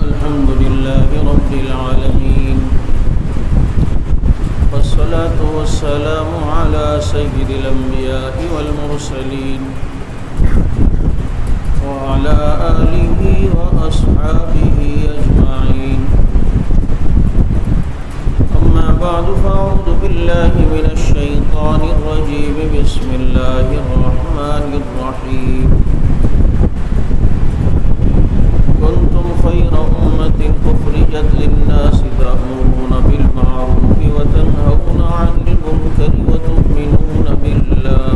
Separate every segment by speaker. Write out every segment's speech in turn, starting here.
Speaker 1: الحمد لله رب العالمين، والصلاة والسلام على سيد الأنبياء والمرسلين وعلى آله وأصحابه أجمعين. أما بعد، فأعوذ بالله من الشيطان الرجيم. بسم الله الرحمن الرحيم. كنتم خير أمة أخرجت للناس تأمرون بالمعروف وتنهون عن المنكر وتؤمنون بالله.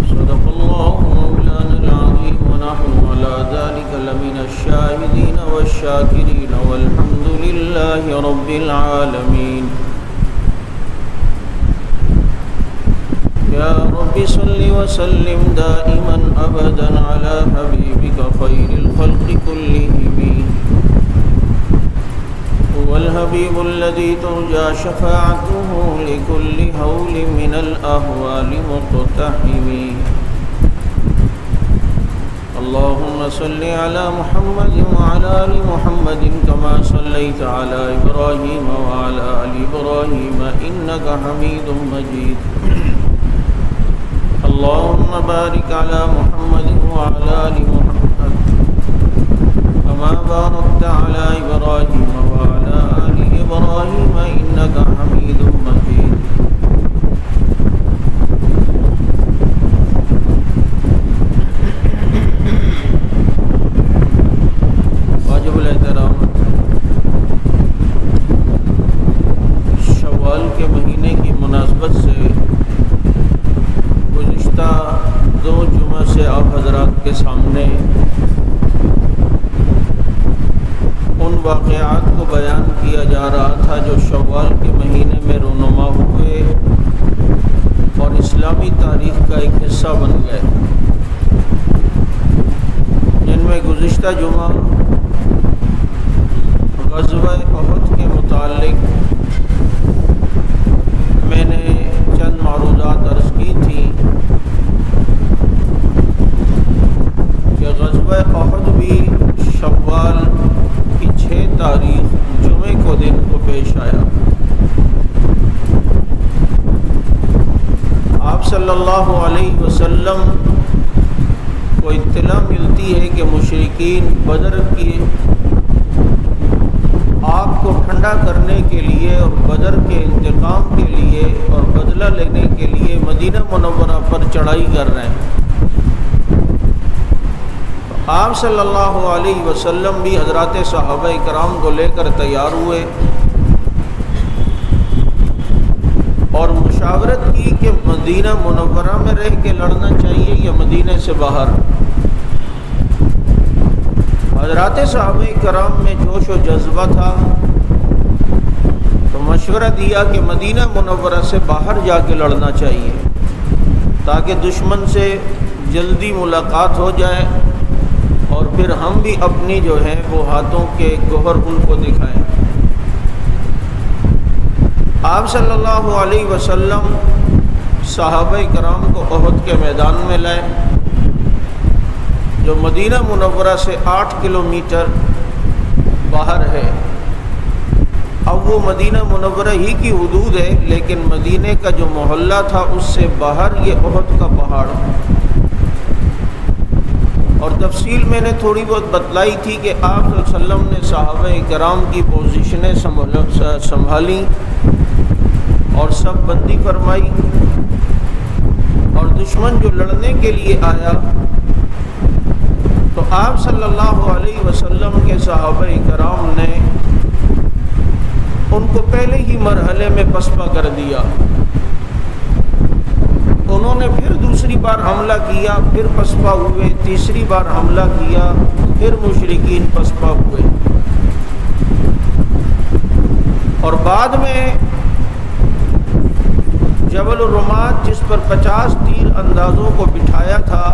Speaker 1: صدق الله مولانا العظيم، ونحن على ذلك لمن الشاهدين والشاكرين، والحمد لله رب العالمين. يا رب صل وسلم دائما أبدا على حبيبك خير الخلق كلهم. هو الحبيب الذي ترجى شفاعته لكل هول من الأهوال مقتحم. اللهم صل على محمد وعلى آل محمد كما صليت على إبراهيم وعلى آل إبراهيم إنك حميد مجيد. اللهم بارك على محمد وعلى آل محمد كما باركت على إبراهيم وعلى آل إبراهيم إنك حميد مجيد. واجب الاحترام، شوال کے مہینے کی مناسبت سے گزشتہ 2 جمعہ سے آپ حضرات کے سامنے ان واقعات کو بیان کیا جا رہا تھا جو شوال کے مہینے میں رونما ہوئے اور اسلامی تاریخ کا ایک حصہ بن گئے، جن میں گزشتہ جمعہ غزوہ احد کے متعلق میں نے چند معروضات عرض کی تھی کہ غزوہ احد بھی شوال کی 6 تاریخ جمعے کو دن کو پیش آیا. آپ صلی اللہ علیہ وسلم کو اطلاع ملتی ہے کہ مشرکین بدر کی آگ کو ٹھنڈا کرنے کے لیے اور بدر کے انتقام کے لیے اور بدلہ لینے کے لیے مدینہ منورہ پر چڑھائی کر رہے ہیں. آپ صلی اللہ علیہ وسلم بھی حضرات صحابہ کرام کو لے کر تیار ہوئے اور مشاورت کی کہ مدینہ منورہ میں رہ کے لڑنا چاہیے یا مدینہ سے باہر. حضرات صحابہ کرام میں جوش و جذبہ تھا تو مشورہ دیا کہ مدینہ منورہ سے باہر جا کے لڑنا چاہیے تاکہ دشمن سے جلدی ملاقات ہو جائے اور پھر ہم بھی اپنی جو ہے وہ ہاتھوں کے گوہر ان کو دکھائیں. آپ صلی اللہ علیہ وسلم صحابہ کرام کو احد کے میدان میں لائے جو مدینہ منورہ سے 8 کلومیٹر باہر ہے. اب وہ مدینہ منورہ ہی کی حدود ہے، لیکن مدینہ کا جو محلہ تھا اس سے باہر یہ احد کا پہاڑ. اور تفصیل میں نے تھوڑی بہت بتلائی تھی کہ آپ صلی اللہ علیہ وسلم نے صحابہ کرام کی پوزیشنیں سنبھالی اور سب بندی فرمائی، اور دشمن جو لڑنے کے لیے آیا تو آپ صلی اللہ علیہ وسلم کے صحابہ کرام نے ان کو پہلے ہی مرحلے میں پسپا کر دیا. انہوں نے پھر دوسری بار حملہ کیا، پھر پسپا ہوئے، تیسری بار حملہ کیا، پھر مشرکین پسپا ہوئے، اور بعد میں جبل الرمات جس پر 50 تیر اندازوں کو بٹھایا تھا،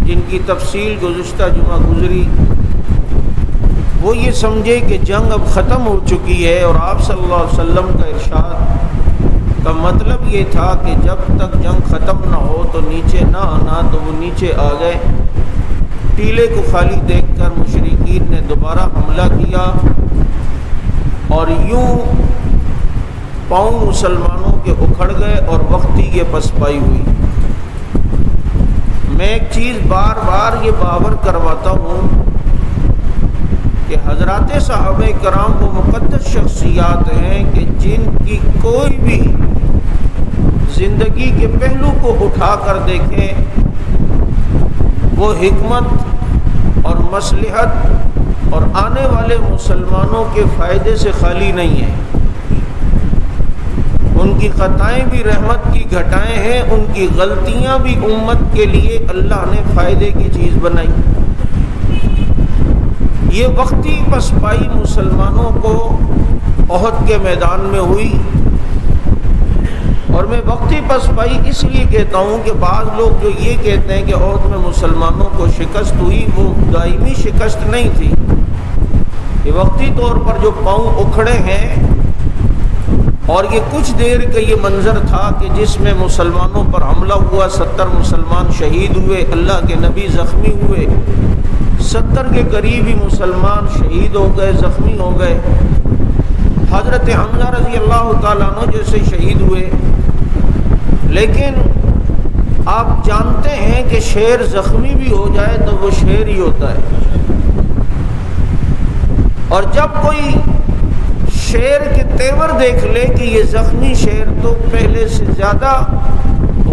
Speaker 1: جن کی تفصیل گزشتہ جمعہ گزری، وہ یہ سمجھے کہ جنگ اب ختم ہو چکی ہے، اور آپ صلی اللہ علیہ وسلم کا ارشاد کا مطلب یہ تھا کہ جب تک جنگ ختم نہ ہو تو نیچے نہ آنا، تو وہ نیچے آ گئے۔ ٹیلے کو خالی دیکھ کر مشرکین نے دوبارہ حملہ کیا اور یوں پاؤں مسلمانوں کے اکھڑ گئے اور وقتی یہ پسپائی ہوئی۔ میں ایک چیز بار بار یہ باور کرواتا ہوں کہ حضرات صحابہ کرام وہ مقدس شخصیات ہیں کہ جن کی کوئی بھی زندگی کے پہلو کو اٹھا کر دیکھیں وہ حکمت اور مصلحت اور آنے والے مسلمانوں کے فائدے سے خالی نہیں ہے۔ ان کی خطائیں بھی رحمت کی گھٹائیں ہیں، ان کی غلطیاں بھی امت کے لیے اللہ نے فائدے کی چیز بنائی۔ یہ وقتی پسپائی مسلمانوں کو احد کے میدان میں ہوئی، اور میں وقتی پسپائی اس لیے کہتا ہوں کہ بعض لوگ جو یہ کہتے ہیں کہ احد میں مسلمانوں کو شکست ہوئی، وہ دائمی شکست نہیں تھی، یہ وقتی طور پر جو پاؤں اکھڑے ہیں، اور یہ کچھ دیر کا یہ منظر تھا کہ جس میں مسلمانوں پر حملہ ہوا، 70 مسلمان شہید ہوئے، اللہ کے نبی زخمی ہوئے، 70 کے قریب ہی مسلمان شہید ہو گئے، زخمی ہو گئے، حضرت حمزہ رضی اللہ تعالیٰ عنہ جیسے شہید ہوئے۔ لیکن آپ جانتے ہیں کہ شیر زخمی بھی ہو جائے تو وہ شیر ہی ہوتا ہے، اور جب کوئی شیر کے تیور دیکھ لے کہ یہ زخمی شیر تو پہلے سے زیادہ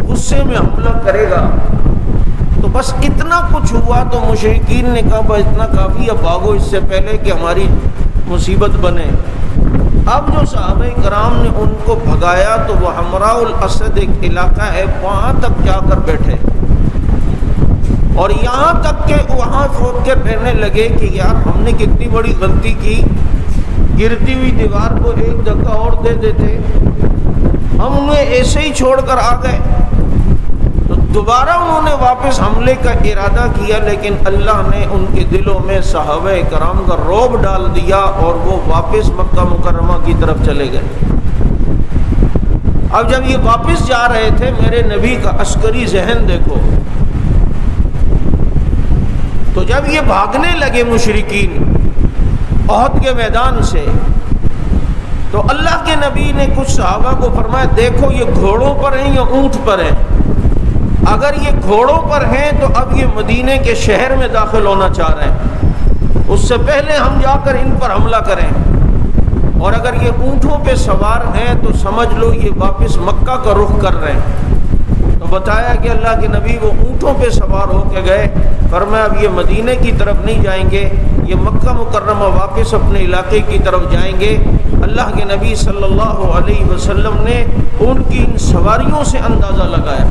Speaker 1: غصے میں حملہ کرے گا، تو بس اتنا کچھ ہوا تو مشرکین نے کہا بس اتنا کافی ہے، بھاگو اس سے پہلے کہ ہماری مصیبت بنے۔ اب جو صحابہ کرام نے ان کو بھگایا تو وہ حمراء الاسد ایک علاقہ ہے، وہاں تک جا کر بیٹھے، اور یہاں تک کہ وہاں سوچ کے کہنے لگے کہ یار ہم نے کتنی بڑی غلطی کی، گرتی ہوئی دیوار کو ایک دھکا اور دے دیتے، ہم انہیں ایسے ہی چھوڑ کر آ گئے۔ تو دوبارہ انہوں نے واپس حملے کا ارادہ کیا، لیکن اللہ نے ان کے دلوں میں صحابہ کرام کا رعب ڈال دیا اور وہ واپس مکہ مکرمہ کی طرف چلے گئے۔ اب جب یہ واپس جا رہے تھے، میرے نبی کا عسکری ذہن دیکھو، تو جب یہ بھاگنے لگے مشرکین احد کے میدان سے، تو اللہ کے نبی نے کچھ صحابہ کو فرمایا دیکھو یہ گھوڑوں پر ہیں یا اونٹ پر ہیں، اگر یہ گھوڑوں پر ہیں تو اب یہ مدینے کے شہر میں داخل ہونا چاہ رہے ہیں، اس سے پہلے ہم جا کر ان پر حملہ کریں، اور اگر یہ اونٹوں پہ سوار ہیں تو سمجھ لو یہ واپس مکہ کا رخ کر رہے ہیں۔ تو بتایا کہ اللہ کے نبی وہ اونٹوں پہ سوار ہو کے گئے، فرمایا اب یہ مدینے کی طرف نہیں جائیں گے، یہ مکہ مکرمہ واپس اپنے علاقے کی طرف جائیں گے۔ اللہ کے نبی صلی اللہ علیہ وسلم نے ان کی ان سواریوں سے اندازہ لگایا۔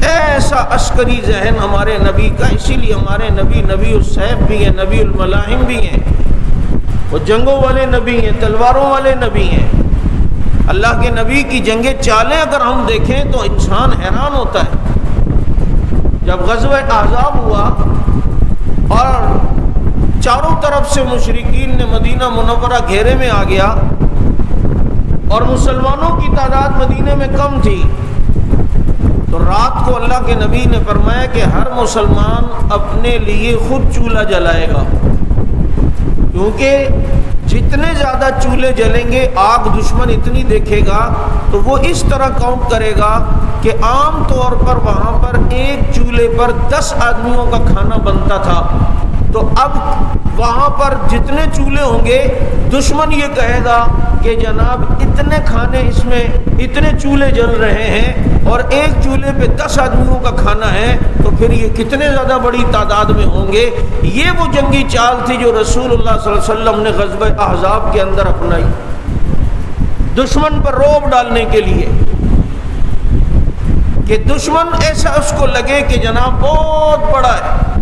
Speaker 1: ایسا عسکری ذہن ہمارے نبی کا، اسی لیے ہمارے نبی نبی السیف بھی ہیں، نبی الملاحم بھی ہیں، وہ جنگوں والے نبی ہیں، تلواروں والے نبی ہیں۔ اللہ کے نبی کی جنگیں چالیں اگر ہم دیکھیں تو انسان حیران ہوتا ہے۔ جب غزوہ احزاب ہوا اور چاروں طرف سے مشرکین نے مدینہ منورہ گھیرے میں آ گیا، اور مسلمانوں کی تعداد مدینے میں کم تھی، تو رات کو اللہ کے نبی نے فرمایا کہ ہر مسلمان اپنے لیے خود چولہا جلائے گا، کیونکہ جتنے زیادہ چولہے جلیں گے آگ دشمن اتنی دیکھے گا تو وہ اس طرح کاؤنٹ کرے گا کہ عام طور پر وہاں پر ایک چولہے پر 10 آدمیوں کا کھانا بنتا تھا، تو اب وہاں پر جتنے چولہے ہوں گے دشمن یہ کہے گا کہ جناب اتنے کھانے اس میں اتنے چولہے جل رہے ہیں اور ایک چولہے پہ 10 آدمیوں کا کھانا ہے، تو پھر یہ کتنے زیادہ بڑی تعداد میں ہوں گے۔ یہ وہ جنگی چال تھی جو رسول اللہ صلی اللہ علیہ وسلم نے غزوہ احزاب کے اندر اپنائی، دشمن پر رعب ڈالنے کے لیے، کہ دشمن ایسا اس کو لگے کہ جناب بہت بڑا ہے،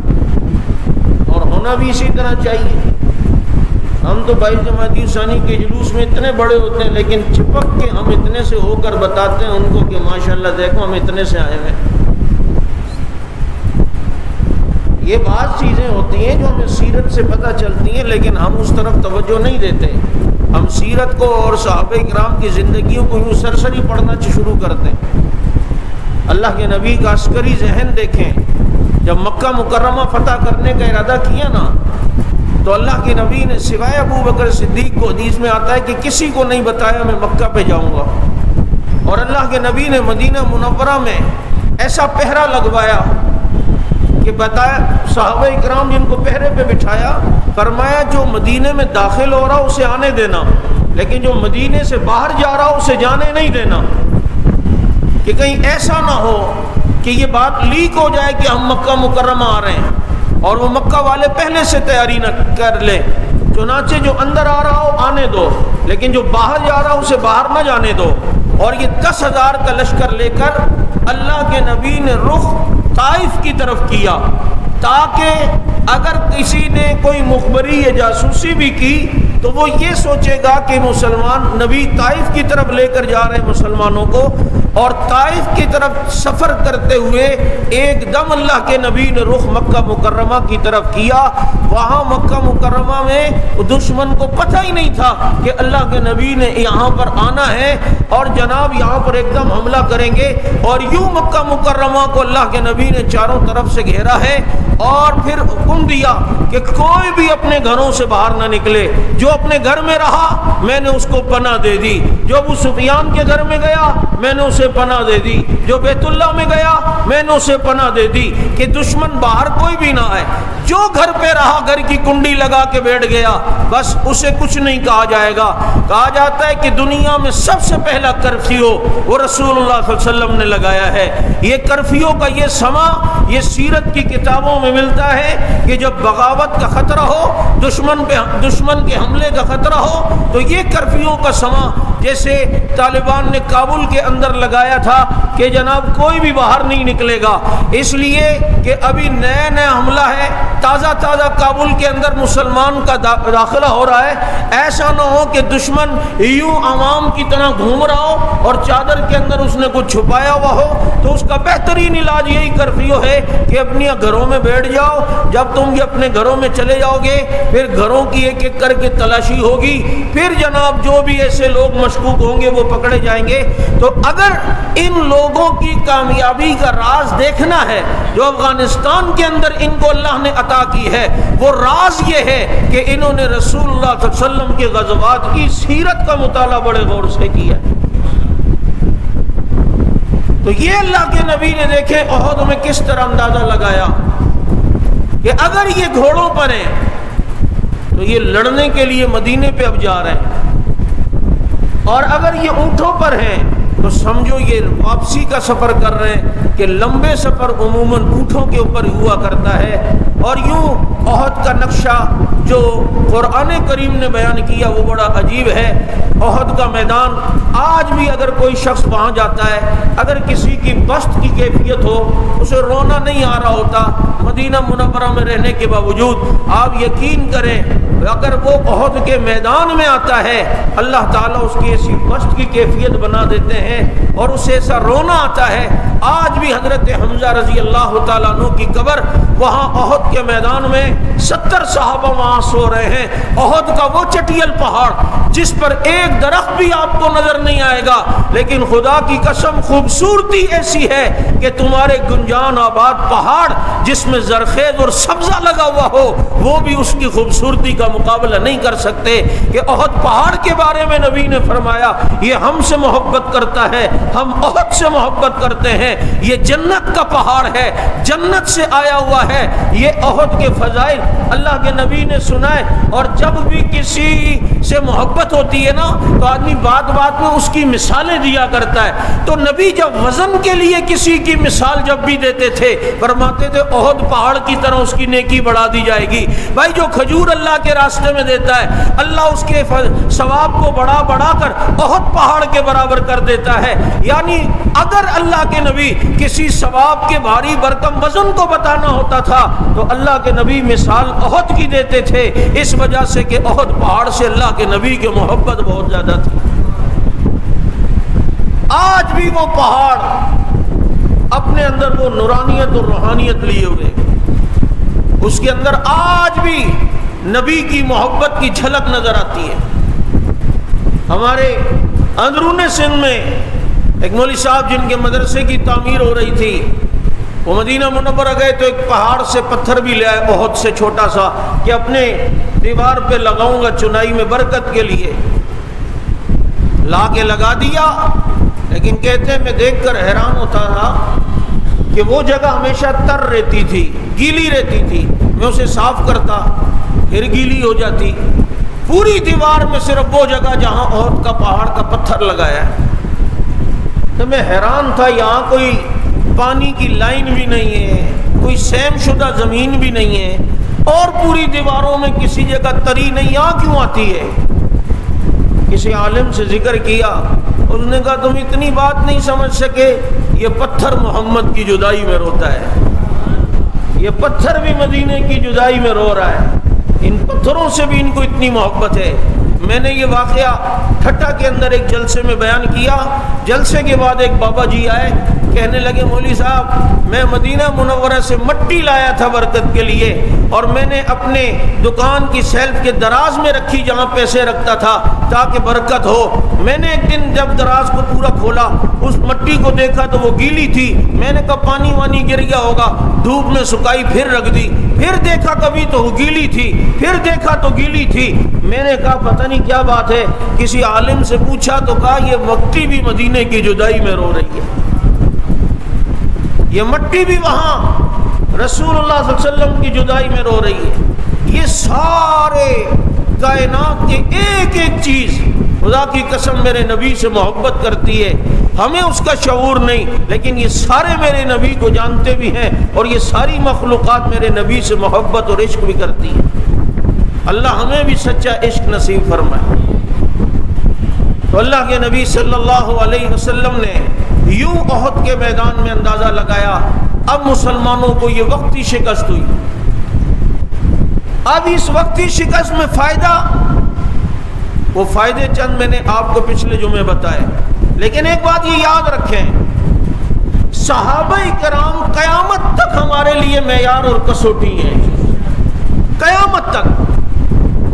Speaker 1: اور ہونا بھی اسی طرح چاہیے۔ ہم تو 22 جمادی ثانی کے جلوس میں اتنے بڑے ہوتے ہیں، لیکن چپک کے ہم اتنے سے ہو کر بتاتے ہیں ان کو کہ ماشاءاللہ دیکھو ہم اتنے سے آئے ہیں۔ یہ بعض چیزیں ہوتی ہیں جو ہمیں سیرت سے پتہ چلتی ہیں، لیکن ہم اس طرف توجہ نہیں دیتے۔ ہم سیرت کو اور صحابہ کرام کی زندگیوں کو یوں سرسری پڑھنا شروع کر دیں. اللہ کے نبی کا عسکری ذہن دیکھیں. جب مکہ مکرمہ فتح کرنے کا ارادہ کیا نا تو اللہ کے نبی نے سوائے ابو بکر صدیق کو، حدیث میں آتا ہے کہ کسی کو نہیں بتایا میں مکہ پہ جاؤں گا. اور اللہ کے نبی نے مدینہ منورہ میں ایسا پہرا لگوایا کہ بتایا صحابہ اکرام جن کو پہرے پہ بٹھایا، فرمایا جو مدینے میں داخل ہو رہا اسے آنے دینا، لیکن جو مدینے سے باہر جا رہا اسے جانے نہیں دینا، کہ کہیں ایسا نہ ہو کہ یہ بات لیک ہو جائے کہ ہم مکہ مکرمہ آ رہے ہیں اور وہ مکہ والے پہلے سے تیاری نہ کر لیں. چنانچہ جو اندر آ رہا ہو آنے دو، لیکن جو باہر جا رہا ہو اسے باہر نہ جانے دو. اور یہ 10,000 کا لشکر لے کر اللہ کے نبی نے رخ طائف کی طرف کیا، تاکہ اگر کسی نے کوئی مخبری یا جاسوسی بھی کی تو وہ یہ سوچے گا کہ مسلمان نبی طائف کی طرف لے کر جا رہے ہیں مسلمانوں کو. اور طائف کی طرف سفر کرتے ہوئے ایک دم اللہ کے نبی نے رخ مکہ مکرمہ کی طرف کیا. وہاں مکہ مکرمہ میں دشمن کو پتہ ہی نہیں تھا کہ اللہ کے نبی نے یہاں پر آنا ہے اور جناب یہاں پر ایک دم حملہ کریں گے. اور یوں مکہ مکرمہ کو اللہ کے نبی نے چاروں طرف سے گھیرا ہے اور پھر حکم دیا کہ کوئی بھی اپنے گھروں سے باہر نہ نکلے. جو اپنے گھر میں رہا میں نے اس کو پناہ دے دی، جو ابو سفیان کے گھر میں گیا میں نے اسے پناہ دے دی، جو بیت اللہ میں گیا میں نے اسے پناہ دے دی کہ دشمن باہر کوئی بھی نہ آئے. جو گھر پہ رہا گھر کی کنڈی لگا کے بیٹھ گیا بس اسے کچھ نہیں کہا جائے گا. کہا جاتا ہے کہ دنیا میں سب سے پہلا کرفیو وہ رسول اللہ صلی اللہ علیہ وسلم نے لگایا ہے. یہ کرفیو کا یہ سما یہ سیرت کی کتابوں میں ملتا ہے کہ جب بغاوت کا خطرہ ہو، دشمن کے حملے کا خطرہ ہو تو یہ کرفیو کا سما جیسے طالبان نے کابل کے اندر لگایا تھا کہ جناب کوئی بھی باہر نہیں نکلے گا، اس لیے کہ ابھی نیا حملہ ہے، تازہ کابل کے اندر مسلمان کا داخلہ ہو رہا ہے. ایسا نہ ہو کہ دشمن یوں عوام کی طرح گھوم رہا ہو اور چادر کے اندر اس نے کچھ چھپایا ہوا ہو. تو اس کا بہترین علاج یہی کرفیو ہے کہ اپنی گھروں میں بیٹھ جاؤ. جب تم یہ اپنے گھروں میں چلے جاؤ گے پھر گھروں کی ایک ایک کر کے تلاشی ہوگی، پھر جناب جو بھی ایسے لوگ مشکوک ہوں گے وہ پکڑے جائیں گے. تو اگر ان لوگوں کی کامیابی کا راز دیکھنا ہے جو افغانستان کے اندر ان کو اللہ نے عطا کی ہے، وہ راز یہ ہے کہ انہوں نے رسول اللہ صلی اللہ علیہ وسلم کے غزوات کی سیرت کا مطالعہ بڑے غور سے کیا. تو یہ اللہ کے نبی نے دیکھے احد میں کس طرح اندازہ لگایا کہ اگر یہ گھوڑوں پر ہیں تو یہ لڑنے کے لیے مدینے پہ اب جا رہے ہیں، اور اگر یہ اونٹوں پر ہیں تو سمجھو یہ واپسی کا سفر کر رہے ہیں کہ لمبے سفر عموماً اونٹوں کے اوپر ہوا کرتا ہے. اور یوں احد کا نقشہ جو قرآن کریم نے بیان کیا وہ بڑا عجیب ہے. احد کا میدان آج بھی اگر کوئی شخص وہاں جاتا ہے، اگر کسی کی بست کی کیفیت ہو اسے رونا نہیں آ رہا ہوتا مدینہ منورہ میں رہنے کے باوجود، آپ یقین کریں اگر وہ احد کے میدان میں آتا ہے اللہ تعالیٰ اس کی ایسی بست کی کیفیت بنا دیتے ہیں اور اسے ایسا رونا آتا ہے. آج بھی حضرت حمزہ رضی اللہ تعالیٰ عنہ کی قبر وہاں احد کے میدان میں 70 صحابہ وہاں سو رہے ہیں. احد کا وہ چٹیل پہاڑ جس پر ایک درخت بھی آپ کو نظر نہیں آئے گا، لیکن خدا کی قسم خوبصورتی ایسی ہے کہ تمہارے گنجان آباد پہاڑ جس میں زرخیز اور سبزہ لگا ہوا ہو وہ بھی اس کی خوبصورتی کا مقابلہ نہیں کر سکتے. کہ احد پہاڑ کے بارے میں نبی نے فرمایا یہ ہم سے محبت کرتا ہے، ہم احد سے محبت کرتے ہیں. یہ جنت کا پہاڑ ہے، جنت سے آیا ہوا ہے. یہ احد کے فضائل اللہ کے نبی نے سنائے. اور جب بھی کسی سے محبت ہوتی ہے نا تو آدمی بات بات میں اس کی مثالیں دیا کرتا ہے. تو نبی جب وزن کے لیے کسی کی مثال جب بھی دیتے تھے فرماتے تھے احد پہاڑ کی طرح اس کی نیکی بڑھا دی جائے گی. بھائی جو کھجور اللہ کے راستے میں دیتا ہے اللہ اس کے ثواب کو بڑھا بڑھا کر احد پہاڑ کے برابر کر دیتا ہے. یعنی اگر اللہ کے نبی کسی ثواب کے بھاری برکم وزن کو بتانا ہوتا تھا تو اللہ کے نبی مثال احد کی دیتے تھے، اس وجہ سے کہ احد پہاڑ سے اللہ کے نبی کی محبت بہت زیادہ تھی. آج بھی وہ پہاڑ اپنے اندر وہ نورانیت اور روحانیت لیے ہوئے، اس کے اندر آج بھی نبی کی محبت کی جھلک نظر آتی ہے. ہمارے اندرون سندھ میں ایک مولوی صاحب جن کے مدرسے کی تعمیر ہو رہی تھی، وہ مدینہ منورہ گئے تو ایک پہاڑ سے پتھر بھی لے آئے بہت سے چھوٹا سا کہ اپنے دیوار پہ لگاؤں گا چنائی میں برکت کے لیے. لا کے لگا دیا، لیکن کہتے ہیں میں دیکھ کر حیران ہوتا تھا کہ وہ جگہ ہمیشہ تر رہتی تھی، گیلی رہتی تھی. میں اسے صاف کرتا پھر گیلی ہو جاتی. پوری دیوار میں صرف وہ جگہ جہاں احد کا پہاڑ کا پتھر لگایا ہے. تو میں حیران تھا، یہاں کوئی پانی کی لائن بھی نہیں ہے، کوئی سیم شدہ زمین بھی نہیں ہے، اور پوری دیواروں میں کسی جگہ تری نہیں، یہاں کیوں آتی ہے؟ کسی عالم سے ذکر کیا، اس نے کہا تم اتنی بات نہیں سمجھ سکے، یہ پتھر محمد کی جدائی میں روتا ہے، یہ پتھر بھی مدینے کی جدائی میں رو رہا ہے. ان پتھروں سے بھی ان کو اتنی محبت ہے. میں نے یہ واقعہ ٹھٹا کے اندر ایک جلسے میں بیان کیا. جلسے کے بعد ایک بابا جی آئے، کہنے لگے مولوی صاحب میں مدینہ منورہ سے مٹی لایا تھا برکت کے لیے، اور میں نے اپنے دکان کی سیلف کے دراز میں رکھی جہاں پیسے رکھتا تھا تاکہ برکت ہو. میں نے ایک دن جب دراز کو پورا کھولا، اس مٹی کو دیکھا تو وہ گیلی تھی. میں نے کہا پانی وانی گر گیا ہوگا، دھوپ میں سکائی، پھر رکھ دی. پھر دیکھا کبھی تو وہ گیلی تھی، پھر دیکھا تو گیلی تھی. میں نے کہا پتہ نہیں کیا بات ہے. کسی عالم سے پوچھا تو کہا یہ مٹی بھی مدینے کی جدائی میں رو رہی ہے، یہ مٹی بھی وہاں رسول اللہ صلی اللہ علیہ وسلم کی جدائی میں رو رہی ہے. یہ سارے کائنات کی ایک ایک چیز خدا کی قسم میرے نبی سے محبت کرتی ہے. ہمیں اس کا شعور نہیں، لیکن یہ سارے میرے نبی کو جانتے بھی ہیں، اور یہ ساری مخلوقات میرے نبی سے محبت اور عشق بھی کرتی ہے. اللہ ہمیں بھی سچا عشق نصیب فرمائے. تو اللہ کے نبی صلی اللہ علیہ وسلم نے یوں احد کے میدان میں اندازہ لگایا اب مسلمانوں کو یہ وقتی شکست ہوئی. اب اس وقتی شکست میں فائدہ، وہ فائدے چند میں نے آپ کو پچھلے جمعے بتائے. لیکن ایک بات یہ یاد رکھیں، صحابہ کرام قیامت تک ہمارے لیے معیار اور کسوٹی ہیں، قیامت تک.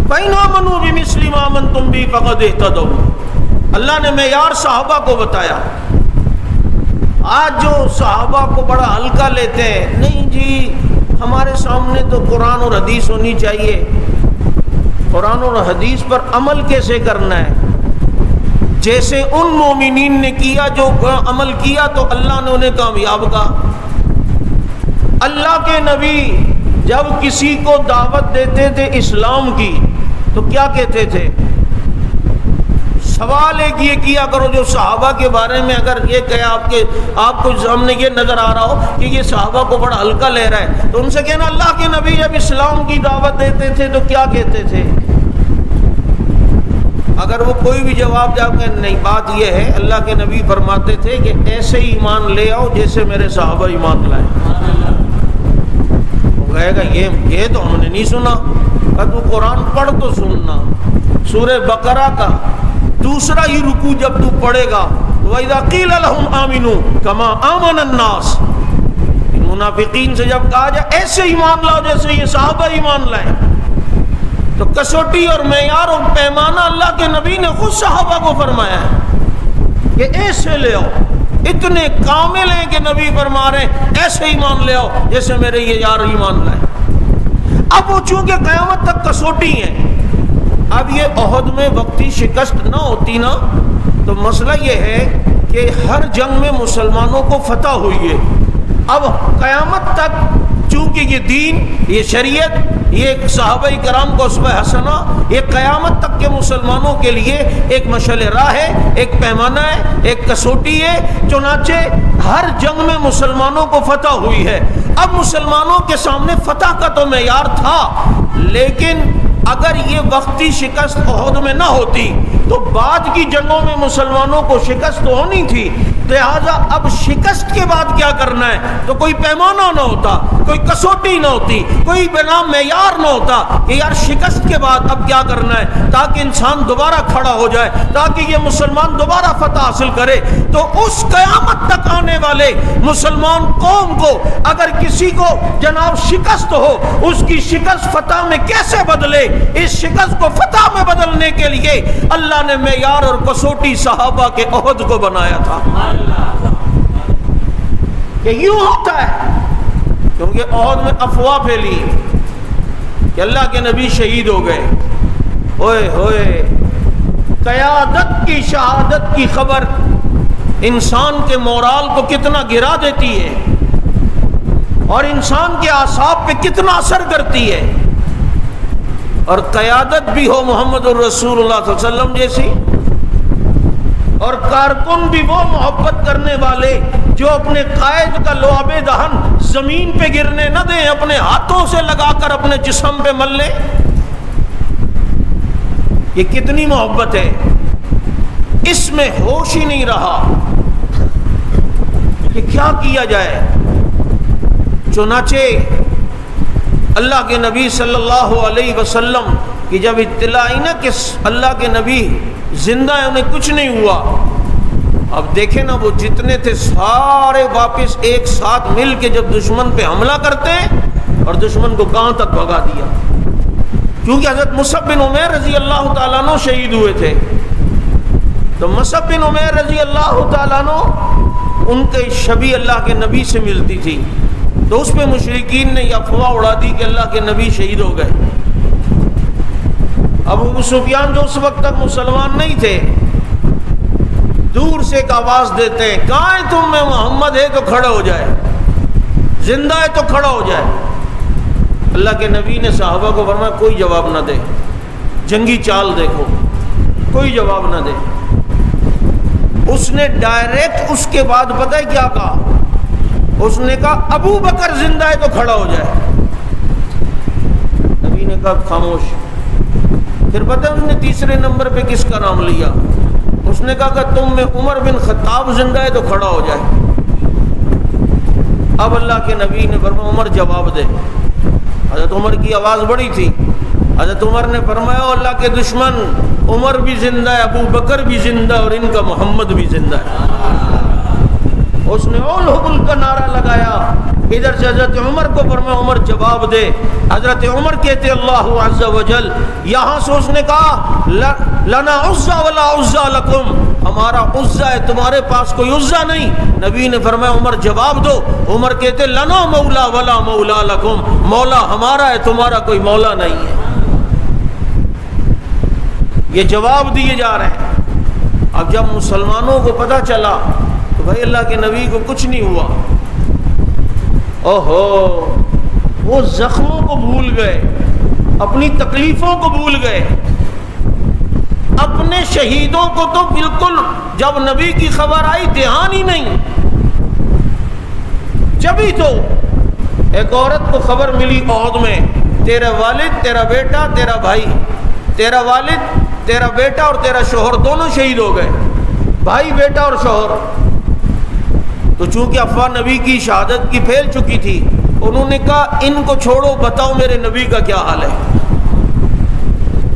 Speaker 1: فَإِنْ آمَنُوا بِمِثْلِ مَا آمَنْتُمْ بِهِ فَقَدِ اهْتَدَوْا. اللہ نے معیار صحابہ کو بتایا. آج جو صحابہ کو بڑا ہلکا لیتے ہیں، نہیں جی ہمارے سامنے تو قرآن اور حدیث ہونی چاہیے، قرآن اور حدیث پر عمل کیسے کرنا ہے؟ جیسے ان مومنین نے کیا جو عمل کیا تو اللہ نے انہیں کامیاب کہا. اللہ کے نبی جب کسی کو دعوت دیتے تھے اسلام کی تو کیا کہتے تھے؟ سوال ایک یہ کیا کرو جو صحابہ کے بارے میں اگر یہ کہا آپ کو سامنے یہ نظر آ رہا ہو کہ یہ صحابہ کو بڑا ہلکا لے رہا ہے، تو ان سے کہنا اللہ کے نبی جب اسلام کی دعوت دیتے تھے تو کیا کہتے تھے؟ اگر وہ کوئی بھی جواب دے کہ نہیں، بات یہ ہے اللہ کے نبی فرماتے تھے کہ ایسے ہی ایمان لے آؤ جیسے میرے صحابہ ایمان لائے. وہ کہے گا یہ تو ہم نے نہیں سنا. تو قرآن پڑھ تو سننا. سورہ بقرہ کا دوسرا ہی رکوع جب تو پڑھے گا وَإِذَا قِيلَ لَهُمْ آمِنُوا كَمَا آمَنَ النَّاسِ، ان منافقین سے جب کہا جائے ایسے ایمان لاؤ جیسے یہ صحابہ ایمان لائے، تو کسوٹی اور معیار اور پیمانہ اللہ کے نبی نے خود صحابہ کو فرمایا ہے کہ ایسے لے آؤ. اتنے کامل ہیں کہ نبی فرما رہے ہیں ایسے ایمان لے آؤ جیسے میرے یہ یار ایمان لائے. اب وہ چونکہ قیامت تک کسوٹی ہیں، اب یہ احد میں وقتی شکست نہ ہوتی نا تو مسئلہ یہ ہے کہ ہر جنگ میں مسلمانوں کو فتح ہوئی ہے. اب قیامت تک چونکہ یہ دین، یہ شریعت، یہ صحابہ کرام کو اسوہ حسنہ، یہ قیامت تک کے مسلمانوں کے لیے ایک مشعل راہ ہے، ایک پیمانہ ہے، ایک کسوٹی ہے. چنانچہ ہر جنگ میں مسلمانوں کو فتح ہوئی ہے. اب مسلمانوں کے سامنے فتح کا تو معیار تھا، لیکن اگر یہ وقتی شکست احد میں نہ ہوتی تو بعد کی جنگوں میں مسلمانوں کو شکست تو ہونی تھی. لہٰذا اب شکست کے بعد کیا کرنا ہے؟ تو کوئی پیمانہ نہ ہوتا، کوئی کسوٹی نہ ہوتی، کوئی بنا معیار نہ ہوتا کہ یار شکست کے بعد اب کیا کرنا ہے، تاکہ انسان دوبارہ کھڑا ہو جائے، تاکہ یہ مسلمان دوبارہ فتح حاصل کرے۔ تو اس قیامت تک آنے والے مسلمان قوم کو اگر کسی کو جناب شکست ہو، اس کی شکست فتح میں کیسے بدلے؟ اس شکست کو فتح میں بدلنے کے لیے اللہ نے معیار اور کسوٹی صحابہ کے عہد کو بنایا تھا کہ یوں ہوتا ہے، کیونکہ عہد میں افواہ پھیلی کہ اللہ کے نبی شہید ہو گئے، ہوئے ہوئے قیادت کی شہادت کی خبر انسان کے مورال کو کتنا گرا دیتی ہے اور انسان کے اعصاب پہ کتنا اثر کرتی ہے، اور قیادت بھی ہو محمد الرسول اللہ صلی اللہ علیہ وسلم جیسی، اور کارکن بھی وہ محبت کرنے والے جو اپنے قائد کا لعاب دہن زمین پہ گرنے نہ دیں، اپنے ہاتھوں سے لگا کر اپنے جسم پہ مل لیں۔ یہ کتنی محبت ہے، اس میں ہوش ہی نہیں رہا کہ کیا کیا جائے۔ چنانچہ اللہ کے نبی صلی اللہ علیہ وسلم کی جب اطلاع آئی نا کہ اللہ کے نبی زندہ ہیں، انہیں کچھ نہیں ہوا، اب دیکھیں نا وہ جتنے تھے سارے واپس ایک ساتھ مل کے جب دشمن پہ حملہ کرتے اور دشمن کو کہاں تک بھگا دیا، کیونکہ حضرت مصعب بن عمیر رضی اللہ تعالیٰ عنہ شہید ہوئے تھے، تو مصعب بن عمیر رضی اللہ تعالیٰ عنہ ان کے شبیہ اللہ کے نبی سے ملتی تھی، تو اس پہ مشرکین نے یہ افواہ اڑا دی کہ اللہ کے نبی شہید ہو گئے۔ ابو سفیان جو اس وقت تک مسلمان نہیں تھے، دور سے ایک آواز دیتے ہیں، کہاں ہے تم میں محمد ہے تو کھڑا ہو جائے، زندہ ہے تو کھڑا ہو جائے۔ اللہ کے نبی نے صحابہ کو فرمایا کوئی جواب نہ دے، جنگی چال دیکھو، کوئی جواب نہ دے۔ اس نے ڈائریکٹ اس کے بعد پتہ ہے کیا کہا؟ اس نے کہا ابو بکر زندہ ہے تو کھڑا ہو جائے۔ نبی نے کہا خاموش۔ پھر پتہ ہے اس نے تیسرے نمبر پہ کس کا نام لیا؟ اس نے کہا کہ تم میں عمر بن خطاب زندہ ہے تو کھڑا ہو جائے۔ اب اللہ کے نبی نے فرمایا عمر جواب دے۔ حضرت عمر کی آواز بڑی تھی، حضرت عمر نے فرمایا اللہ کے دشمن، عمر بھی زندہ ہے، ابو بکر بھی زندہ ہے، اور ان کا محمد بھی زندہ ہے۔ اس نے اول حبل کا نعرہ لگایا، ادھر سے حضرت عمر کو فرمایا عمر جواب دے۔ حضرت عمر کہتے اللہ عز و جل، یہاں سے اس نے کہا لنا عزا ولا عزا لکم، ہمارا عزا ہے تمہارے پاس کوئی عزا نہیں۔ نبی نے فرمایا عمر جواب دو۔ عمر کہتے لنا مولا ولا مولا لکم، مولا ہمارا ہے تمہارا کوئی مولا نہیں ہے۔ یہ جواب دیے جا رہے ہیں۔ اب جب مسلمانوں کو پتہ چلا تو بھائی اللہ کے نبی کو کچھ نہیں ہوا، اوہو وہ زخموں کو بھول گئے، اپنی تکلیفوں کو بھول گئے، اپنے شہیدوں کو تو بالکل جب نبی کی خبر آئی دھیان ہی نہیں۔ جبھی تو ایک عورت کو خبر ملی عہد میں، تیرا والد، تیرا بیٹا، تیرا بھائی، تیرا والد، تیرا بیٹا اور تیرا شوہر دونوں شہید ہو گئے، بھائی بیٹا اور شوہر۔ تو چونکہ افواہ نبی کی شہادت کی پھیل چکی تھی، انہوں نے کہا ان کو چھوڑو، بتاؤ میرے نبی کا کیا حال ہے۔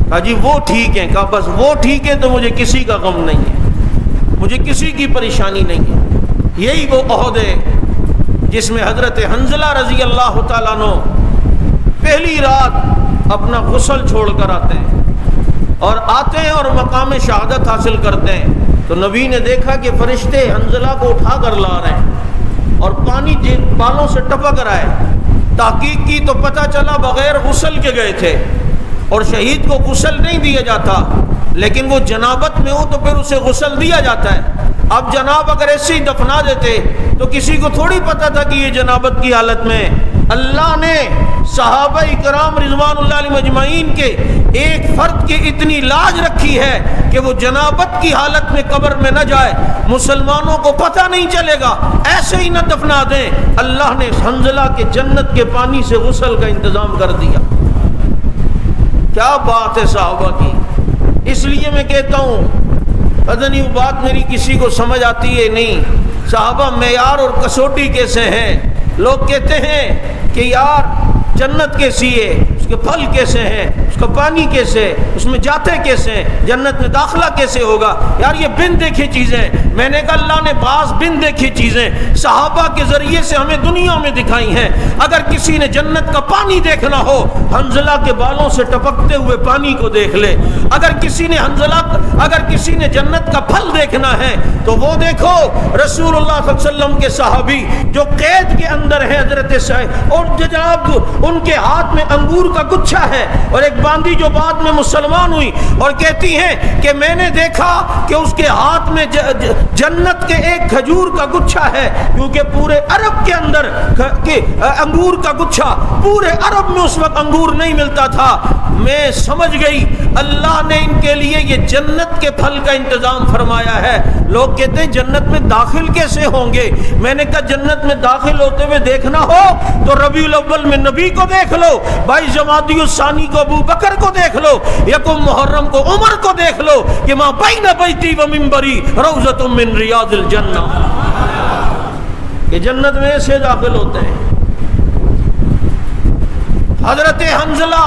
Speaker 1: کہا جی وہ ٹھیک ہیں۔ کہا بس وہ ٹھیک ہے تو مجھے کسی کا غم نہیں ہے، مجھے کسی کی پریشانی نہیں ہے۔ یہی وہ عہد ہے جس میں حضرت حنظلہ رضی اللہ تعالیٰ عنہ پہلی رات اپنا غسل چھوڑ کر آتے ہیں اور آتے ہیں اور مقام شہادت حاصل کرتے ہیں، تو نبی نے دیکھا کہ فرشتے حنظلہ کو اٹھا کر لا رہے ہیں اور پانی بالوں سے ٹپک رہا ہے۔ تحقیق کی تو پتہ چلا بغیر غسل کے گئے تھے، اور شہید کو غسل نہیں دیا جاتا، لیکن وہ جنابت میں ہو تو پھر اسے غسل دیا جاتا ہے۔ اب جناب اگر ایسے ہی دفنا دیتے تو کسی کو تھوڑی پتہ تھا کہ یہ جنابت کی حالت میں۔ اللہ نے صحابہ کرام رضوان اللہ علیہ مجمعین کے ایک فرد کی اتنی لاج رکھی ہے کہ وہ جنابت کی حالت میں قبر میں نہ جائے، مسلمانوں کو پتہ نہیں چلے گا، ایسے ہی نہ دفنا دیں۔ اللہ نے حنظلہ کے جنت کے پانی سے غسل کا انتظام کر دیا۔ کیا بات ہے صحابہ کی۔ اس لیے میں کہتا ہوں پتہ نہیں وہ بات میری کسی کو سمجھ آتی ہے نہیں. صحابہ معیار اور کسوٹی کیسے ہیں؟ لوگ کہتے ہیں کہ یار جنت کیسی ہے، اس کے پھل کیسے ہیں، اس کا پانی کیسے، اس میں جاتے کیسے ہیں، جنت میں داخلہ کیسے ہوگا. یار یہ بن دیکھی چیزیں. میں نے کہا اللہ نے بعض بن دیکھی چیزیں صحابہ کے ذریعے سے ہمیں دنیا میں دکھائی ہیں. اگر کسی نے جنت کا پانی دیکھنا ہو حنظلہ کے بالوں سے ٹپکتے ہوئے پانی کو دیکھ لے. اگر کسی نے جنت کا پھل دیکھنا ہے تو وہ دیکھو رسول اللہ صلی اللہ علیہ وسلم کے صحابی جو قید کے اندر ہیں حضرت سعید، اور جناب ان کے ہاتھ میں انگور کا گچھا ہے. اور ایک باندی جو بعد میں مسلمان ہوئی اور کہتی ہیں کہ میں نے دیکھا کہ اس کے ہاتھ میں جنت کے ایک کھجور کا گچھا ہے، کیونکہ پورے عرب کے اندر انگور کا گچھا، پورے عرب میں اس وقت انگور نہیں ملتا تھا. میں سمجھ گئی اللہ نے ان کے لیے یہ جنت کے پھل کا انتظام فرمایا ہے. لوگ کہتے ہیں جنت میں داخل کیسے ہوں گے؟ میں نے کہا جنت میں داخل ہوتے ہوئے دیکھنا ہو تو ربیع الاول میں نبی کو دیکھ لو، 22 جمادی الثانی کو ابو بکر کو دیکھ لو، یکم محرم کو عمر کو دیکھ لو کہ ماں بین بیتی و منبری روضۃ من ریاض الجنہ. کہ جنت میں ایسے داخل ہوتے ہیں. حضرت حنظلہ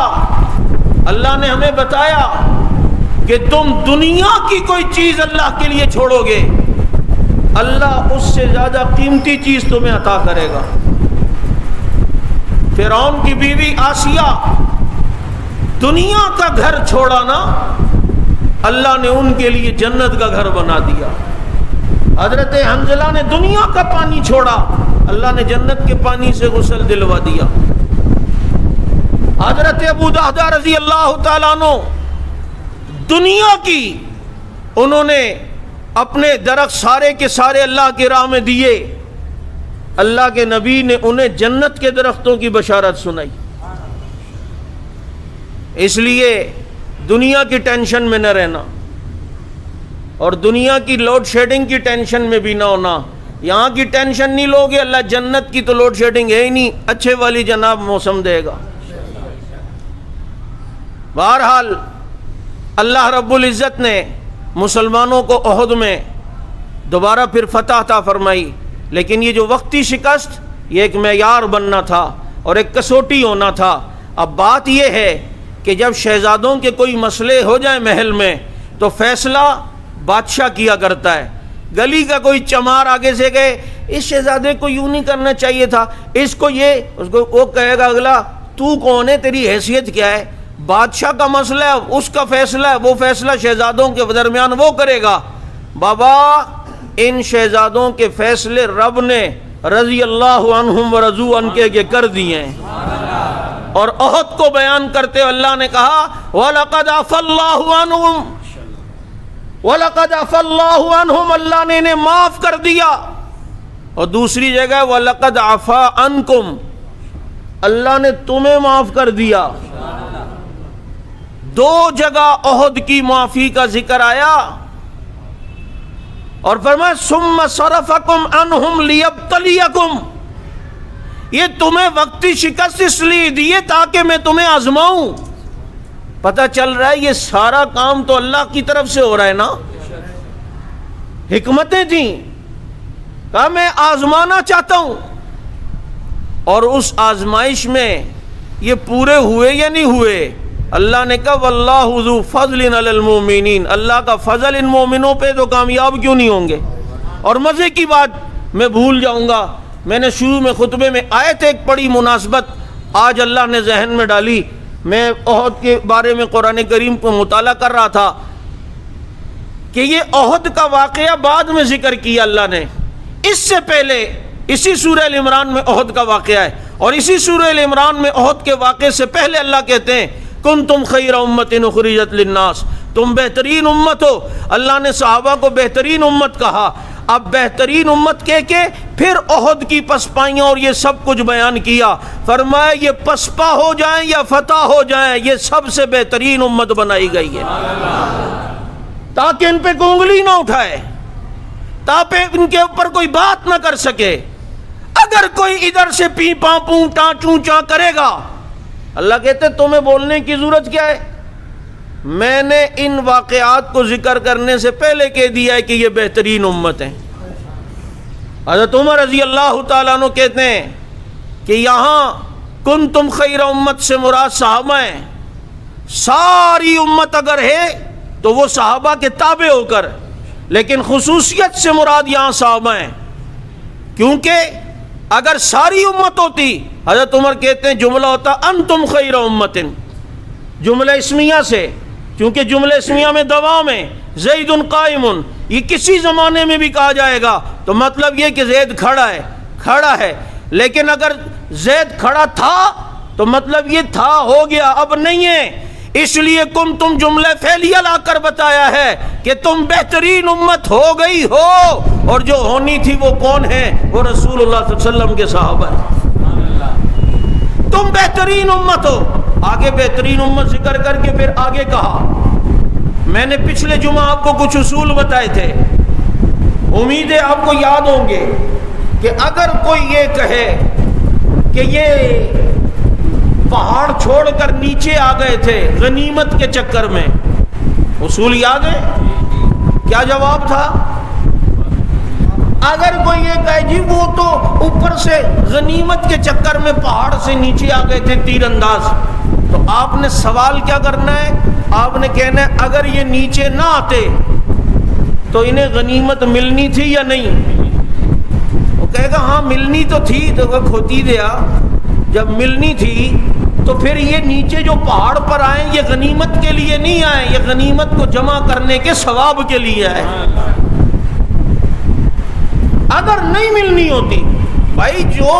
Speaker 1: اللہ نے ہمیں بتایا کہ تم دنیا کی کوئی چیز اللہ کے لیے چھوڑو گے اللہ اس سے زیادہ قیمتی چیز تمہیں عطا کرے گا. فرعون کی بیوی آسیہ دنیا کا گھر چھوڑا نا، اللہ نے ان کے لیے جنت کا گھر بنا دیا. حضرت حنظلہ نے دنیا کا پانی چھوڑا، اللہ نے جنت کے پانی سے غسل دلوا دیا. حضرت ابو دحدہ رضی اللہ تعالیٰ عنہ دنیا کی انہوں نے اپنے درخت سارے کے سارے اللہ کی راہ میں دیے. اللہ کے نبی نے انہیں جنت کے درختوں کی بشارت سنائی. اس لیے دنیا کی ٹینشن میں نہ رہنا اور دنیا کی لوڈ شیڈنگ کی ٹینشن میں بھی نہ ہونا. یہاں کی ٹینشن نہیں لوگے، اللہ جنت کی تو لوڈ شیڈنگ ہے ہی نہیں، اچھے والی جناب موسم دے گا. بہرحال اللہ رب العزت نے مسلمانوں کو احد میں دوبارہ پھر فتح عطا فرمائی، لیکن یہ جو وقتی شکست یہ ایک معیار بننا تھا اور ایک کسوٹی ہونا تھا. اب بات یہ ہے کہ جب شہزادوں کے کوئی مسئلے ہو جائیں محل میں تو فیصلہ بادشاہ کیا کرتا ہے. گلی کا کوئی چمار آگے سے گئے اس شہزادے کو یوں نہیں کرنا چاہیے تھا، اس کو وہ کہے گا اگلا تو کون ہے، تیری حیثیت کیا ہے؟ بادشاہ کا مسئلہ ہے، اس کا فیصلہ ہے، وہ فیصلہ شہزادوں کے درمیان وہ کرے گا. بابا ان شہزادوں کے فیصلے رب نے رضی اللہ عنہم ورضوا عنہ کے کر دیے ہیں. اور احد کو بیان کرتے اللہ نے کہا وَلَقَدْ عَفَا اللَّهُ عَنْهُمْ وَلَقَدْ عَفَا اللَّهُ عَنْهُمْ، اللہ نے انہیں معاف کر دیا. اور دوسری جگہ وَلَقَدْ عَفَا عَنْكُمْ، اللہ نے تمہیں معاف کر دیا. دو جگہ احد کی معافی کا ذکر آیا اور فرمایا ثُمَّ صَرَفَكُمْ عَنْهُمْ لِيَبْتَلِيَكُمْ، یہ تمہیں وقتی شکست اس لیے دیے تاکہ میں تمہیں آزماؤں. پتہ چل رہا ہے یہ سارا کام تو اللہ کی طرف سے ہو رہا ہے نا، حکمتیں تھیں. کہا میں آزمانا چاہتا ہوں، اور اس آزمائش میں یہ پورے ہوئے یا نہیں ہوئے؟ اللہ نے کہا واللہ ذو فضل علی المؤمنین، اللہ کا فضل ان مومنوں پہ تو کامیاب کیوں نہیں ہوں گے. اور مزے کی بات میں بھول جاؤں گا، میں نے شروع میں خطبے میں آیت ایک پڑھی مناسبت آج اللہ نے ذہن میں ڈالی. میں احد کے بارے میں قرآن کریم کو مطالعہ کر رہا تھا کہ یہ احد کا واقعہ بعد میں ذکر کیا اللہ نے. اس سے پہلے اسی سورہ ال عمران میں احد کا واقعہ ہے، اور اسی سورہ ال عمران میں احد کے واقعے سے پہلے اللہ کہتے ہیں کنتم خیر امت اخرجت للناس، تم بہترین امت ہو. اللہ نے صحابہ کو بہترین امت کہا. اب بہترین امت کہہ کے پھر احد کی پسپائیاں اور یہ سب کچھ بیان کیا. فرمایا یہ پسپا ہو جائیں یا فتح ہو جائیں یہ سب سے بہترین امت بنائی گئی ہے تاکہ ان پہ کوئی انگلی نہ اٹھائے، تاکہ ان کے اوپر کوئی بات نہ کر سکے. اگر کوئی ادھر سے پی پاں پوں ٹاں چوں چاں کرے گا، اللہ کہتے تمہیں بولنے کی ضرورت کیا ہے؟ میں نے ان واقعات کو ذکر کرنے سے پہلے کہہ دیا ہے کہ یہ بہترین امت ہے۔ حضرت عمر رضی اللہ تعالیٰ عنہ کہتے ہیں کہ یہاں کنتم خیر امت سے مراد صحابہ ہیں، ساری امت اگر ہے تو وہ صحابہ کے تابع ہو کر، لیکن خصوصیت سے مراد یہاں صحابہ ہیں، کیونکہ اگر ساری امت ہوتی، حضرت عمر کہتے ہیں جملہ ہوتا انتم خیر امت، جملہ اسمیہ سے، کیونکہ جملہ اسمیہ میں دوام ہے، زید قائم، یہ کسی زمانے میں بھی کہا جائے گا تو مطلب یہ کہ زید کھڑا ہے، لیکن اگر زید کھڑا تھا تو مطلب یہ تھا، ہو گیا، اب نہیں ہے، اس لیے تم جملہ فعلیہ لا کر بتایا ہے کہ تم بہترین امت ہو گئی ہو، اور جو ہونی تھی وہ کون ہے؟ وہ رسول اللہ صلی اللہ علیہ وسلم کے صحابہ ہیں۔ تم بہترین امت ہو۔ آگے بہترین امت ذکر کر کے پھر آگے کہا، میں نے پچھلے جمعہ آپ کو کچھ اصول بتائے تھے، امید ہے آپ کو یاد ہوں گے، کہ اگر کوئی یہ کہے کہ یہ پہاڑ چھوڑ کر نیچے آ گئے تھے غنیمت کے چکر میں، اصول یاد ہے کیا جواب تھا؟ اگر کوئی یہ کہے جی وہ تو اوپر سے غنیمت کے چکر میں پہاڑ سے نیچے آ گئے تھے تیر انداز، تو آپ نے سوال کیا کرنا ہے؟ آپ نے کہنا ہے اگر یہ نیچے نہ آتے تو انہیں غنیمت ملنی تھی یا نہیں؟ وہ کہے گا ہاں ملنی تو تھی، تو وہ کھوتی دیا، جب ملنی تھی تو پھر یہ نیچے جو پہاڑ پر آئے یہ غنیمت کے لیے نہیں آئے، یہ غنیمت کو جمع کرنے کے ثواب کے لیے آئے۔ اگر نہیں ملنی ہوتی، بھائی جو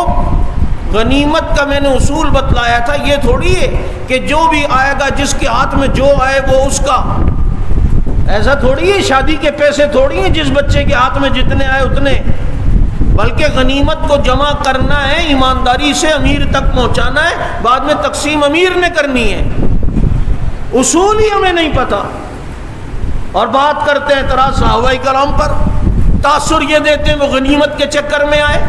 Speaker 1: غنیمت کا میں نے اصول بتلایا تھا یہ تھوڑی ہے کہ جو بھی آئے گا جس کے ہاتھ میں جو آئے وہ اس کا، ایسا تھوڑی ہے، شادی کے پیسے تھوڑی ہیں جس بچے کے ہاتھ میں جتنے آئے اتنے، بلکہ غنیمت کو جمع کرنا ہے، ایمانداری سے امیر تک پہنچانا ہے، بعد میں تقسیم امیر نے کرنی ہے، اصول ہی ہمیں نہیں پتا، اور بات کرتے ہیں اعتراض صحابہ کرام پر، تاثر یہ دیتے ہیں وہ غنیمت کے چکر میں آئے،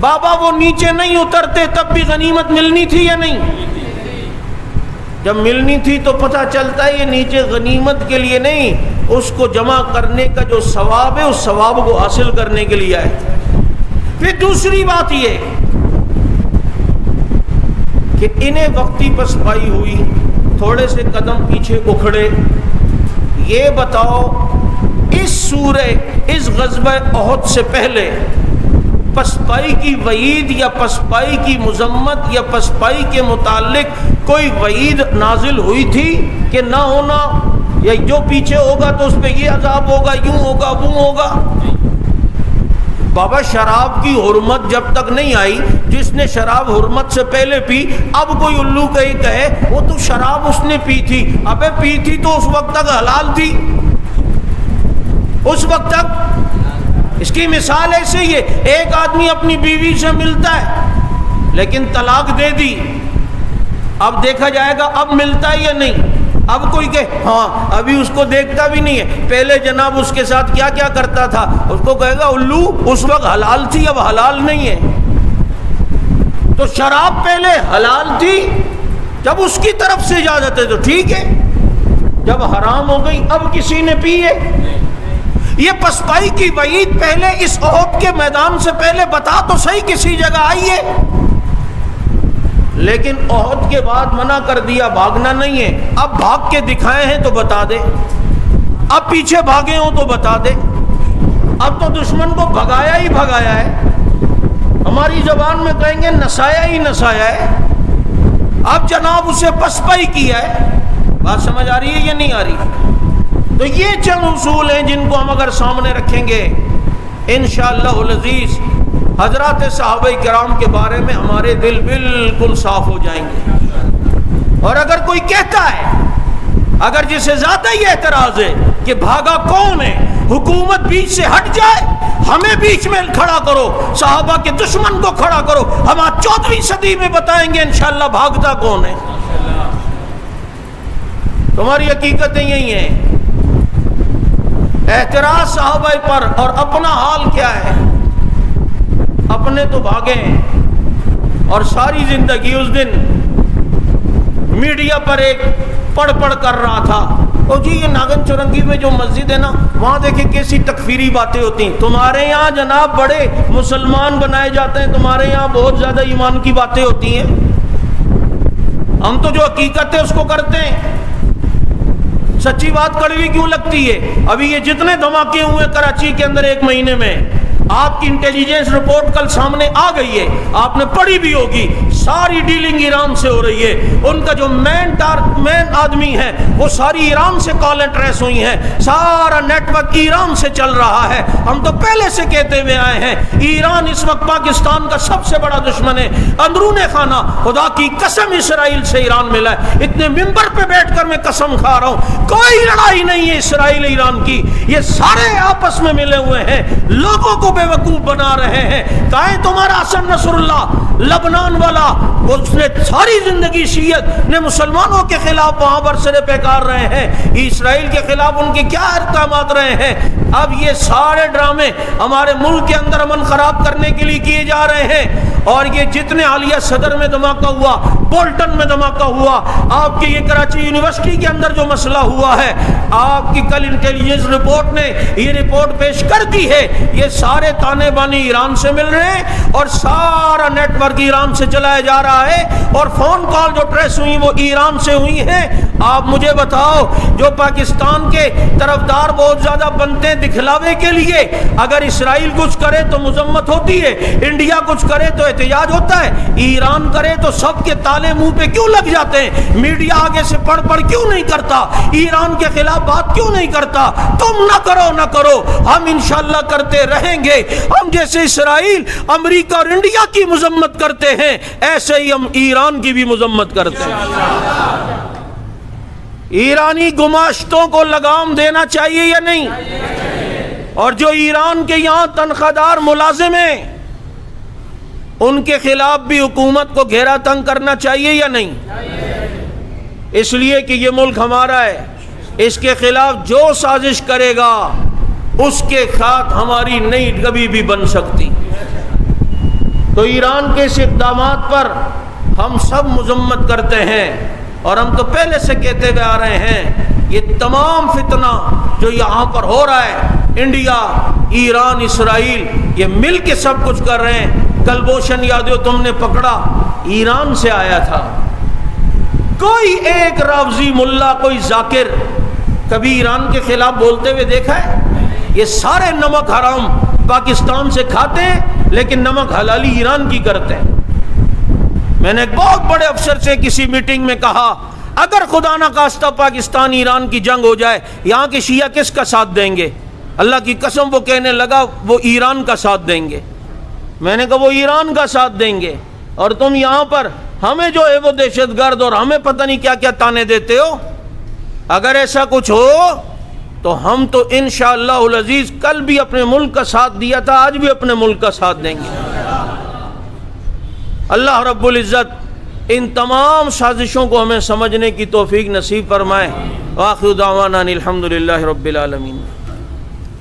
Speaker 1: بابا وہ نیچے نہیں اترتے تب بھی غنیمت ملنی تھی یا نہیں؟ جب ملنی تھی تو پتہ چلتا ہے یہ نیچے غنیمت کے لیے نہیں، اس کو جمع کرنے کا جو ثواب ہے اس ثواب کو حاصل کرنے کے لیے آئے۔ پھر دوسری بات یہ کہ انہیں وقتی پسپائی ہوئی، تھوڑے سے قدم پیچھے اکھڑے، یہ بتاؤ اس سورہ اس غزوہ احد سے پہلے پسپائی کی وعید یا پسپائی کی مذمت یا پسپائی کے متعلق کوئی وعید نازل ہوئی تھی کہ نہ ہونا، یا جو پیچھے ہوگا تو اس پہ یہ عذاب ہوگا، یوں ہوگا وہ ہوگا؟ بابا شراب کی حرمت جب تک نہیں آئی، جس نے شراب حرمت سے پہلے پی، اب کوئی الو کہیں کہے وہ تو شراب اس نے پی تھی، ابے پی تھی تو اس وقت تک حلال تھی، اس وقت تک۔ اس کی مثال ایسے ہی ہے، ایک آدمی اپنی بیوی سے ملتا ہے لیکن طلاق دے دی، اب دیکھا جائے گا اب ملتا ہے یا نہیں۔ اب کوئی کہ ہاں ابھی اس کو دیکھتا بھی نہیں ہے، پہلے جناب اس کے ساتھ کیا کیا کرتا تھا، اس کو کہے گا الو اس وقت حلال تھی اب حلال نہیں ہے۔ تو شراب پہلے حلال تھی، جب اس کی طرف سے اجازت ہے تو ٹھیک ہے، جب حرام ہو گئی اب کسی نے پی ہے۔ یہ پسپائی کی وعید پہلے اس احد کے میدان سے پہلے بتا تو صحیح کسی جگہ آئی ہے، لیکن احد کے بعد منع کر دیا، بھاگنا نہیں ہے۔ اب بھاگ کے دکھائے ہیں تو بتا دے، اب پیچھے بھاگے ہوں تو بتا دے، اب تو دشمن کو بھگایا ہی بھگایا ہے، ہماری زبان میں کہیں گے نسایا ہی نسایا ہے، اب جناب اسے پسپائی کیا ہے۔ بات سمجھ آ رہی ہے یا نہیں آ رہی؟ تو یہ چند اصول ہیں جن کو ہم اگر سامنے رکھیں گے انشاءاللہ العزیز حضرات صحابہ کرام کے بارے میں ہمارے دل بالکل صاف ہو جائیں گے۔ اور اگر کوئی کہتا ہے، اگر جسے زیادہ یہ اعتراض ہے کہ بھاگا کون ہے، حکومت بیچ سے ہٹ جائے، ہمیں بیچ میں کھڑا کرو، صحابہ کے دشمن کو کھڑا کرو، ہم آج 14ویں صدی میں بتائیں گے انشاءاللہ بھاگتا کون ہے۔ تمہاری حقیقتیں یہی ہیں، اعتراض صحابہ پر، اور اپنا حال کیا ہے؟ اپنے تو بھاگے ہیں، اور ساری زندگی اس دن میڈیا پر ایک پڑھ کر رہا تھا اور جی یہ ناگن چورنگی میں جو مسجد ہے نا وہاں دیکھیں کیسی تکفیری باتیں ہوتی ہیں. تمہارے یہاں جناب بڑے مسلمان بنائے جاتے ہیں, تمہارے یہاں بہت زیادہ ایمان کی باتیں ہوتی ہیں. ہم تو جو حقیقت ہے اس کو کرتے ہیں. سچی بات کڑوی کیوں لگتی ہے؟ ابھی یہ جتنے دھماکے ہوئے کراچی کے اندر ایک مہینے میں, آپ کی انٹیلیجنس رپورٹ کل سامنے آ گئی ہے, آپ نے پڑھی بھی ہوگی. ساری ڈیلنگ ایران سے ہو رہی ہے. ان کا جو مین آدمی ہے وہ ساری ایران سے کالیں ٹریس ہوئی ہیں. سارا نیٹ ورک ایران سے چل رہا ہے. ہم تو پہلے سے کہتے ہوئے آئے ہیں ایران اس وقت پاکستان کا سب سے بڑا دشمن ہے. اندرون خانہ خدا کی قسم اسرائیل سے ایران ملا ہے. اتنے ممبر پہ بیٹھ کر میں قسم کھا رہا ہوں کوئی لڑائی نہیں ہے اسرائیل ایران کی. یہ سارے آپس میں ملے ہوئے ہیں, لوگوں کو بے وقوف بنا رہے ہیں. کہاں ہے تمہارا حسن نصر اللہ لبنان والا؟ اس نے ساری زندگی شیعت نے مسلمانوں کے خلاف وہاں پر سرے پیکار رہے ہیں. اسرائیل کے خلاف ان کے کیا احکامات رہے ہیں. اب یہ سارے ڈرامے ہمارے ملک کے اندر امن خراب کرنے کے لیے کیے جا رہے ہیں. اور یہ جتنے حالیہ صدر میں دھماکہ ہوا, بولٹن میں دھماکہ ہوا, آپ کے یہ کراچی یونیورسٹی کے اندر جو مسئلہ ہوا ہے, آپ کی کل انٹیلیجنس رپورٹ نے یہ رپورٹ پیش کر دی ہے. یہ سارے تانے بانی ایران سے مل رہے ہیں اور سارا نیٹ ورک ایران سے چلایا جا رہا ہے. اور فون کال جو ٹریس ہوئی وہ ایران سے ہوئی ہیں. آپ مجھے بتاؤ, جو پاکستان کے طرفدار بہت زیادہ بنتے ہیں دکھلاوے کے لیے, اگر اسرائیل کچھ کرے تو مذمت ہوتی ہے, انڈیا کچھ کرے تو احتجاج ہوتا ہے, ایران کرے تو سب کے تالے منہ پہ کیوں لگ جاتے ہیں؟ میڈیا آگے سے پڑھ کیوں نہیں کرتا؟ ایران کے خلاف بات کیوں نہیں کرتا؟ تم نہ کرو, ہم انشاءاللہ کرتے رہیں گے. ہم جیسے اسرائیل, امریکہ اور انڈیا کی مذمت کرتے ہیں ایسے ہی ہم ایران کی بھی مذمت کرتے ہیں. ایرانی گماشتوں کو لگام دینا چاہیے یا نہیں؟ اور جو ایران کے یہاں تنخواہ دار ملازم ہیں ان کے خلاف بھی حکومت کو گھیرا تنگ کرنا چاہیے یا نہیں؟ اس لیے کہ یہ ملک ہمارا ہے, اس کے خلاف جو سازش کرے گا اس کے خاک ہماری نہیں کبھی بھی بن سکتی. تو ایران کے اس اقدامات پر ہم سب مذمت کرتے ہیں. اور ہم تو پہلے سے کہتے ہوئے آ رہے ہیں یہ تمام فتنہ جو یہاں پر ہو رہا ہے, انڈیا, ایران, اسرائیل, یہ مل کے سب کچھ کر رہے ہیں. کلبھوشن یادو تم نے پکڑا, ایران سے آیا تھا. کوئی ایک رافضی ملا, کوئی ذاکر کبھی ایران کے خلاف بولتے ہوئے دیکھا ہے؟ یہ سارے نمک حرام پاکستان سے کھاتے ہیں لیکن نمک حلالی ایران کی کرتے ہیں. میں نے ایک بہت بڑے افسر سے کسی میٹنگ میں کہا اگر خدا نہ خواستہ پاکستان ایران کی جنگ ہو جائے یہاں کے شیعہ کس کا ساتھ دیں گے؟ اللہ کی قسم وہ کہنے لگا وہ ایران کا ساتھ دیں گے. میں نے کہا وہ ایران کا ساتھ دیں گے اور تم یہاں پر ہمیں جو ہے وہ دہشت گرد اور ہمیں پتہ نہیں کیا کیا تانے دیتے ہو. اگر ایسا کچھ ہو تو ہم تو انشاءاللہ العزیز کل بھی اپنے ملک کا ساتھ دیا تھا, آج بھی اپنے ملک کا ساتھ دیں گے. اللہ رب العزت ان تمام سازشوں کو ہمیں سمجھنے کی توفیق نصیب فرمائے. وآخر دعوانا الحمدللہ رب العالمین.